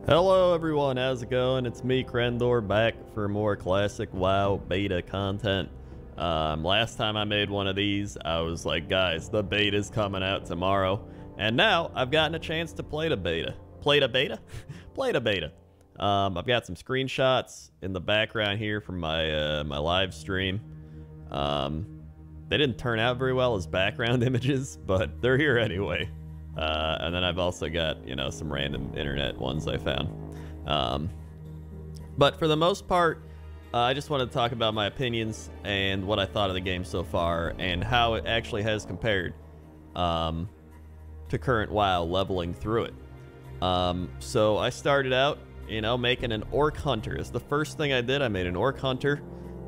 Hello everyone, how's it going? It's me, Crendor, back for more classic WoW beta content. Last time I made one of these, I was like, guys, the beta's coming out tomorrow. And now, I've gotten a chance to play the beta. Play the beta? Play the beta. I've got some screenshots in the background here from my, my live stream. They didn't turn out very well as background images, but they're here anyway. And then I've also got, you know, some random internet ones I found. But for the most part, I just wanted to talk about my opinions and what I thought of the game so far and how it actually has compared to current WoW leveling through it. So I started out, you know, making an Orc Hunter. It's the first thing I did. I made an Orc Hunter,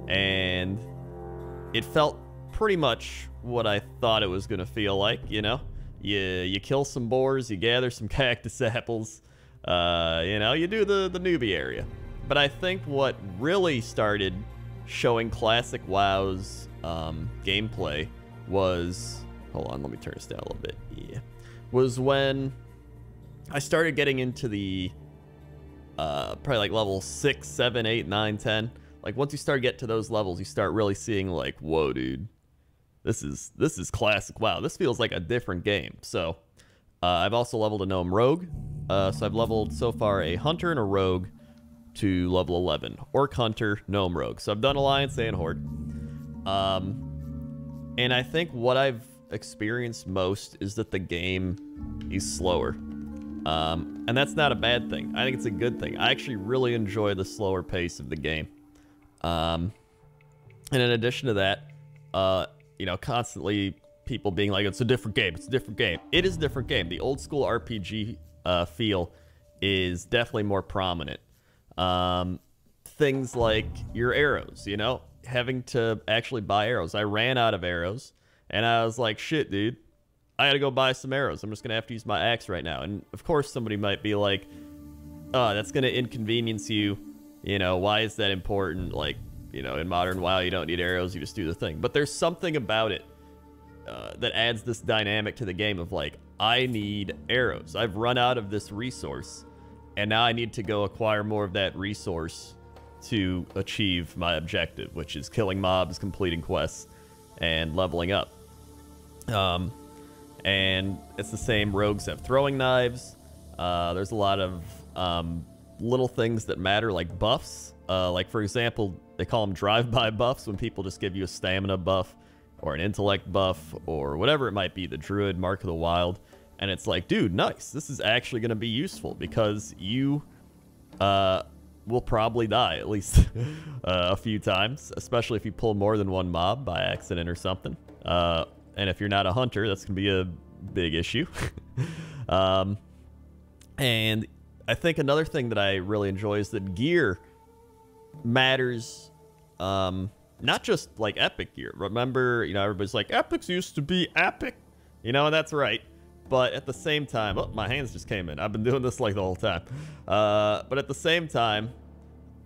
and it felt pretty much what I thought it was going to feel like, you know? You kill some boars, you gather some cactus apples, you know, you do the newbie area. But I think what really started showing classic WoW's gameplay was... Hold on, let me turn this down a little bit. Yeah. Was when I started getting into the probably like level 6, 7, 8, 9, 10. Like once you start getting to those levels, you start really seeing like, whoa, dude. This is classic WoW. This feels like a different game. So I've also leveled a Gnome Rogue. So I've leveled so far a Hunter and a Rogue to level 11. Orc Hunter, Gnome Rogue. So I've done Alliance and Horde. And I think what I've experienced most is that the game is slower. And that's not a bad thing. I think it's a good thing. I actually really enjoy the slower pace of the game. And in addition to that, you know, constantly people being like, it's a different game, it's a different game. It is a different game. The old school RPG feel is definitely more prominent. Things like your arrows, you know, having to actually buy arrows. I ran out of arrows, and I was like, shit, dude, I gotta go buy some arrows. I'm just gonna have to use my axe right now. And of course somebody might be like, oh, that's gonna inconvenience you. You know, why is that important? Like, you know, in modern WoW, you don't need arrows, you just do the thing. But there's something about it that adds this dynamic to the game of like, I need arrows. I've run out of this resource, and now I need to go acquire more of that resource to achieve my objective, which is killing mobs, completing quests, and leveling up. And it's the same. Rogues have throwing knives. There's a lot of little things that matter, like buffs. Like, for example, they call them drive-by buffs when people just give you a stamina buff or an intellect buff or whatever it might be, the druid, mark of the wild. And it's like, dude, nice. This is actually going to be useful because you will probably die at least a few times, especially if you pull more than one mob by accident or something. And if you're not a hunter, that's going to be a big issue. And I think another thing that I really enjoy is that gear matters, not just like epic gear. Remember, you know, everybody's like, epics used to be epic, you know, and that's right. But at the same time, oh, my hands just came in. I've been doing this like the whole time. But at the same time,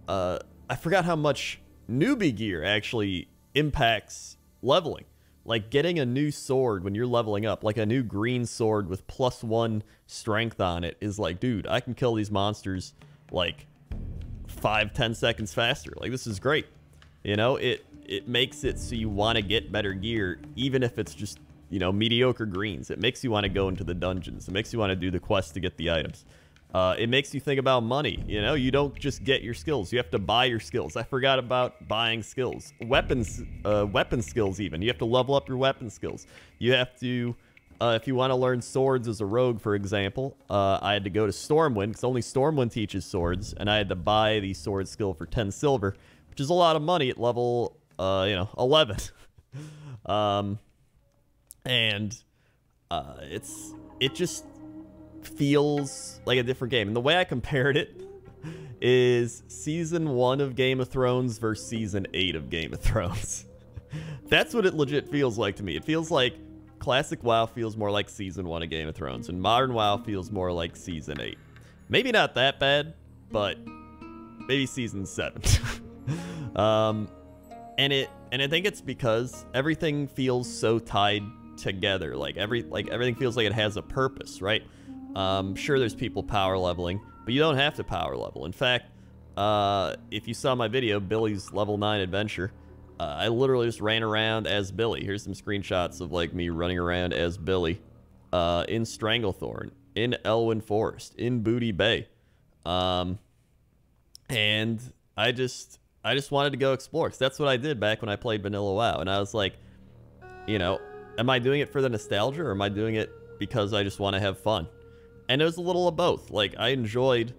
I forgot how much newbie gear actually impacts leveling. Like getting a new sword when you're leveling up, like a new green sword with +1 strength on it is like, dude, I can kill these monsters like 5-10 seconds faster. Like, this is great. You know, it makes it so you want to get better gear, even if it's just, you know, mediocre greens. It makes you want to go into the dungeons. It makes you want to do the quest to get the items. It makes you think about money. You know, you don't just get your skills. You have to buy your skills. I forgot about buying skills. Weapons, weapon skills even. You have to level up your weapon skills. You have to... if you want to learn swords as a rogue, for example, I had to go to Stormwind, because only Stormwind teaches swords, and I had to buy the sword skill for 10 silver, which is a lot of money at level, you know, 11. It just feels like a different game. And the way I compared it is Season 1 of Game of Thrones versus Season 8 of Game of Thrones. That's what it legit feels like to me. It feels like classic WoW feels more like Season 1 of Game of Thrones, and modern WoW feels more like Season 8. Maybe not that bad, but maybe Season 7. And I think it's because everything feels so tied together. Like everything feels like it has a purpose, right? Sure, there's people power leveling, but you don't have to power level. In fact, if you saw my video, Billy's level 9 adventure, I literally just ran around as Billy. Here's some screenshots of like me running around as Billy in Stranglethorn, in Elwyn Forest, in Booty Bay. And I just wanted to go explore. 'Cause that's what I did back when I played Vanilla WoW. And I was like, you know, am I doing it for the nostalgia, or am I doing it because I just want to have fun? And it was a little of both. Like, I enjoyed,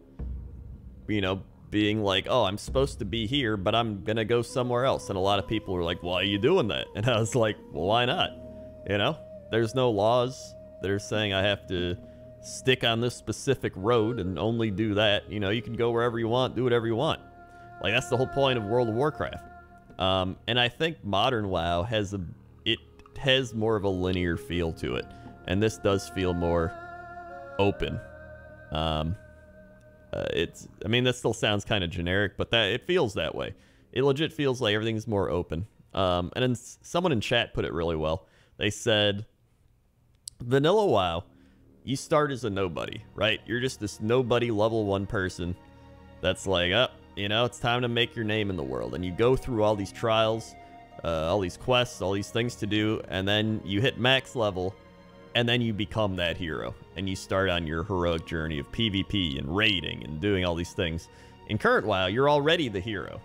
you know, being like, oh, I'm supposed to be here, but I'm gonna go somewhere else. And a lot of people were like, why are you doing that? And I was like, well, why not? You know, there's no laws that are saying I have to stick on this specific road and only do that. You know, you can go wherever you want, do whatever you want. Like, that's the whole point of World of Warcraft. And I think modern WoW has more of a linear feel to it, and this does feel more open. I mean, that still sounds kind of generic, but it feels that way. It legit feels like everything's more open. And then someone in chat put it really well. They said, Vanilla WoW, you start as a nobody, right? You're just this nobody level 1 person that's like, you know, it's time to make your name in the world. And you go through all these trials, all these quests, all these things to do, and then you hit max level, and then you become that hero. And you start on your heroic journey of PvP and raiding and doing all these things. In current WoW, you're already the hero,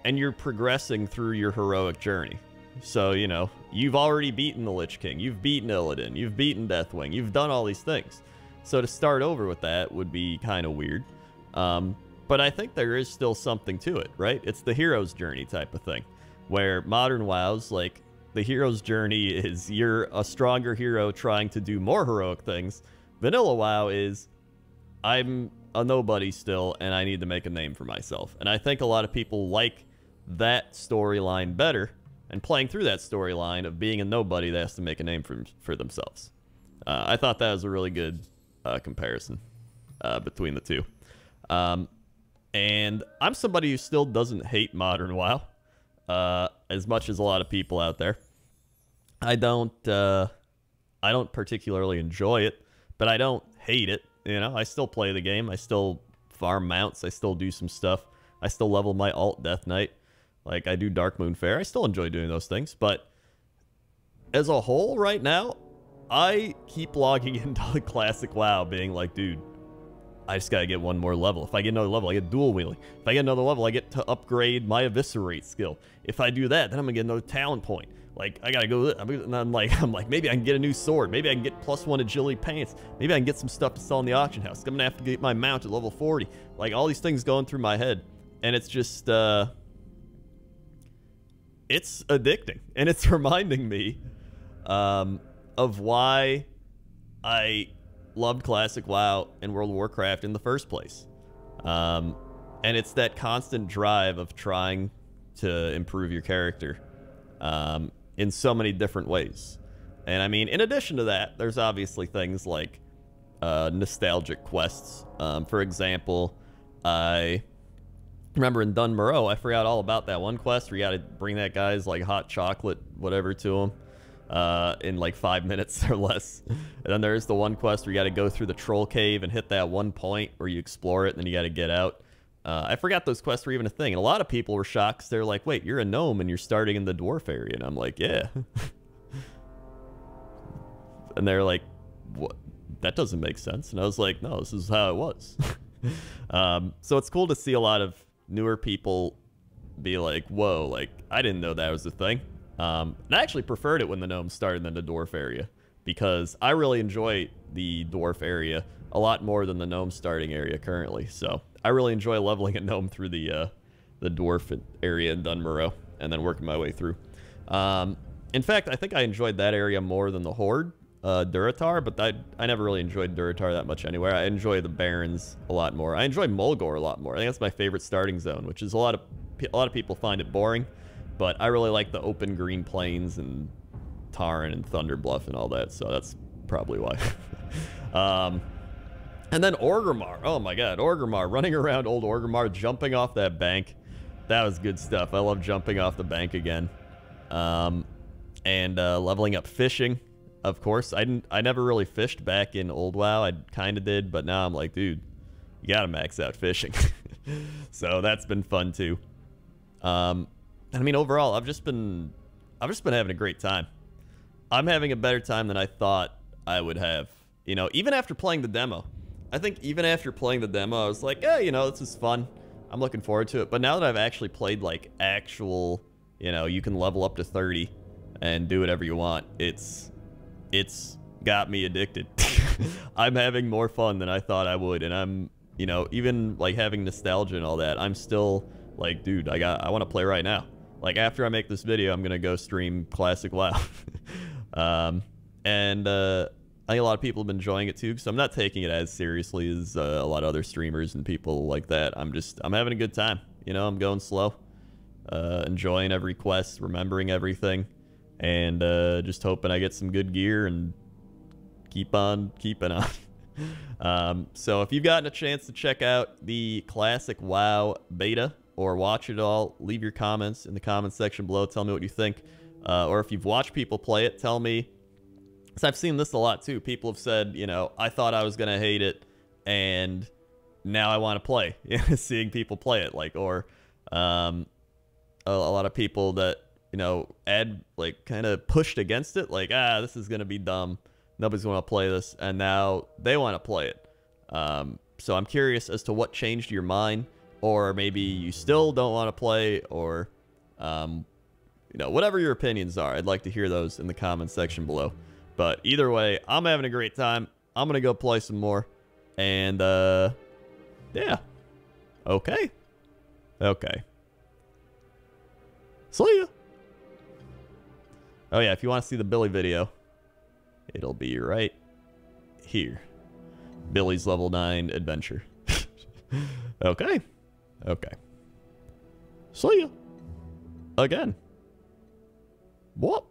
and you're progressing through your heroic journey. So, you know, you've already beaten the Lich King, you've beaten Illidan, you've beaten Deathwing, you've done all these things. So to start over with that would be kind of weird. But I think there is still something to it, right? It's the hero's journey type of thing, where modern WoW's like, the hero's journey is you're a stronger hero trying to do more heroic things. Vanilla WoW is, I'm a nobody still, and I need to make a name for myself. And I think a lot of people like that storyline better, and playing through that storyline of being a nobody that has to make a name for themselves. I thought that was a really good comparison between the two. And I'm somebody who still doesn't hate modern WoW as much as a lot of people out there. I don't particularly enjoy it, but I don't hate it. You know, I still play the game. I still farm mounts. I still do some stuff. I still level my alt Death Knight. Like, I do Dark Moon Fair. I still enjoy doing those things. But as a whole, right now, I keep logging into the classic WoW being like, dude, I just gotta get one more level. If I get another level, I get dual wheeling. If I get another level, I get to upgrade my eviscerate skill. If I do that, then I'm gonna get another talent point. Like, I gotta go, and I'm like, maybe I can get a new sword. Maybe I can get +1 agility pants. Maybe I can get some stuff to sell in the auction house. I'm gonna have to get my mount at level 40. Like, all these things going through my head. And it's just, it's addicting. And it's reminding me of why I loved classic WoW and World of Warcraft in the first place. And it's that constant drive of trying to improve your character in so many different ways. And I mean, in addition to that, there's obviously things like nostalgic quests. For example, I remember in Dun Moreau, I forgot all about that one quest where you gotta bring that guy's like hot chocolate whatever to him in like 5 minutes or less. And then there's the one quest where you gotta go through the troll cave and hit that one point where you explore it and then you gotta get out. I forgot those quests were even a thing. And a lot of people were shocked 'cause they're like, wait, you're a gnome and you're starting in the dwarf area. And I'm like, yeah. And they're like, what? That doesn't make sense. And I was like, no, this is how it was. So it's cool to see a lot of newer people be like, whoa, like, I didn't know that was a thing. And I actually preferred it when the gnomes started in the dwarf area, because I really enjoy the dwarf area a lot more than the gnome starting area currently. So I really enjoy leveling a gnome through the dwarf area in Dun Moreau and then working my way through. In fact, I think I enjoyed that area more than the Horde, Durotar, but I never really enjoyed Durotar that much anyway. I enjoy the Barrens a lot more. I enjoy Mulgore a lot more. I think that's my favorite starting zone, which is a lot of people find it boring, but I really like the open green plains and Tarn and Thunderbluff and all that, so that's probably why. And then Orgrimmar. Oh my god, Orgrimmar. Running around old Orgrimmar, jumping off that bank. That was good stuff. I love jumping off the bank again. And leveling up fishing, of course. I never really fished back in old WoW. I kind of did, but now I'm like, dude, you gotta max out fishing. So that's been fun too. I mean, overall, I've just been having a great time. I'm having a better time than I thought I would have. You know, even after playing the demo. I think even after playing the demo, I was like, yeah, you know, this is fun. I'm looking forward to it. But now that I've actually played, like, actual, you know, you can level up to 30 and do whatever you want, it's got me addicted. I'm having more fun than I thought I would. And I'm, you know, even, like, having nostalgia and all that, I'm still, like, dude, I want to play right now. Like, after I make this video, I'm going to go stream Classic WoW. I think a lot of people have been enjoying it too, so I'm not taking it as seriously as a lot of other streamers and people like that. I'm having a good time. You know, I'm going slow, enjoying every quest, remembering everything, and just hoping I get some good gear and keep on keeping on. So if you've gotten a chance to check out the Classic WoW beta or watch it all, leave your comments in the comments section below. Tell me what you think. Or if you've watched people play it, tell me. Because I've seen this a lot too. People have said, you know, I thought I was going to hate it, and now I want to play. Seeing people play it, like, or a lot of people that, you know, like, kind of pushed against it, like, this is going to be dumb. Nobody's going to play this, and now they want to play it. So I'm curious as to what changed your mind, or maybe you still don't want to play, or, you know, whatever your opinions are. I'd like to hear those in the comments section below. But either way, I'm having a great time. I'm going to go play some more. And, yeah. Okay. Okay. See ya. Oh, yeah, if you want to see the Billy video, it'll be right here. Billy's level 9 adventure. Okay. Okay. See ya. Again. What?